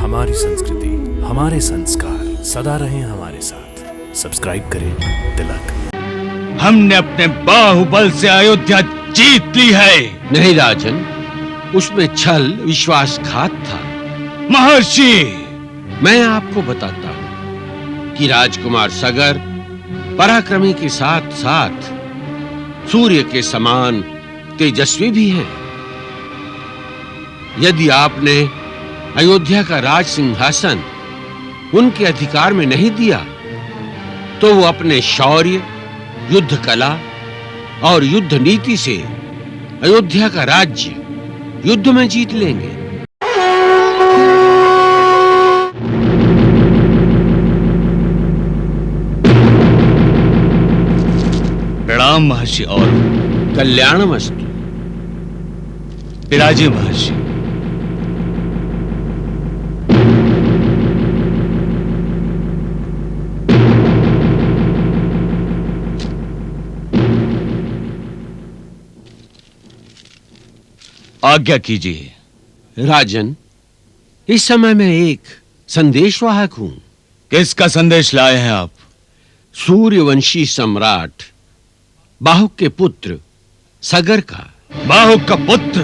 हमारी संस्कृति, हमारे संस्कार सदा रहें हमारे साथ। सब्सक्राइब करें तिलक। हमने अपने बाहुबल से अयोध्या जीत ली है। नहीं राजन, उसमें छल विश्वासघात था। महर्षि, मैं आपको बताता हूं कि राजकुमार सगर पराक्रमी के साथ साथ सूर्य के समान तेजस्वी भी हैं। यदि आपने अयोध्या का राज सिंहासन उनके अधिकार में नहीं दिया तो वो अपने शौर्य, युद्ध कला और युद्ध नीति से अयोध्या का राज्य युद्ध में जीत लेंगे। प्रणाम महर्षि। और कल्याणमस्तु। विराजे महर्षि। आज्ञा कीजिए। राजन, इस समय मैं एक संदेशवाहक हूं। किसका संदेश लाए हैं आप? सूर्यवंशी सम्राट बाहुक के पुत्र सगर का। बाहुक का पुत्र?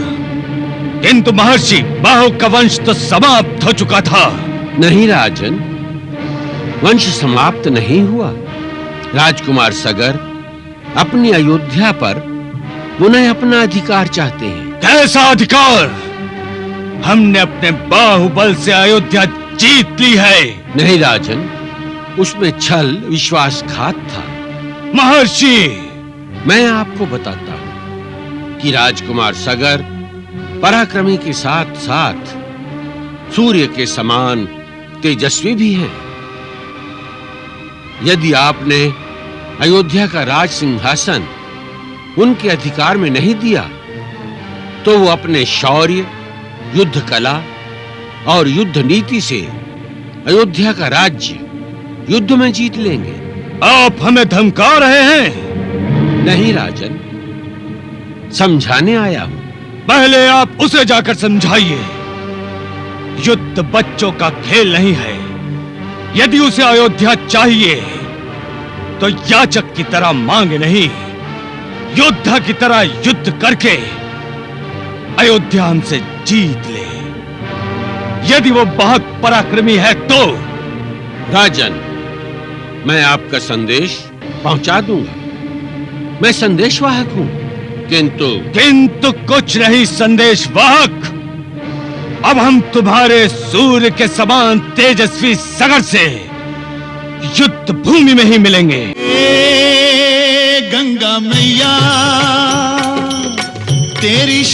किंतु महर्षि, बाहुक का वंश तो समाप्त हो चुका था। नहीं राजन, वंश समाप्त नहीं हुआ। राजकुमार सगर अपनी अयोध्या पर पुनः अपना अधिकार चाहते हैं। कैसा अधिकार? हमने अपने बाहुबल से अयोध्या जीत ली है। नहीं राजन, उसमें छल विश्वासघात था। महर्षि, मैं आपको बताता हूं कि राजकुमार सगर पराक्रमी के साथ साथ सूर्य के समान तेजस्वी भी हैं। यदि आपने अयोध्या का राज सिंहासन उनके अधिकार में नहीं दिया तो वो अपने शौर्य, युद्ध कला और युद्ध नीति से अयोध्या का राज्य युद्ध में जीत लेंगे। आप हमें धमका रहे हैं? नहीं राजन, समझाने आया हूं। पहले आप उसे जाकर समझाइए। युद्ध बच्चों का खेल नहीं है। यदि उसे अयोध्या चाहिए तो याचक की तरह मांगे नहीं, योद्धा की तरह युद्ध करके अयोध्या हमसे जीत ले। यदि वो बहुत पराक्रमी है तो। राजन, मैं आपका संदेश पहुंचा दूंगा। मैं संदेशवाहक हूं। किंतु कुछ नहीं संदेशवाहक। अब हम तुम्हारे सूर्य के समान तेजस्वी सगर से युद्ध भूमि में ही मिलेंगे। गंगा मैया तेरी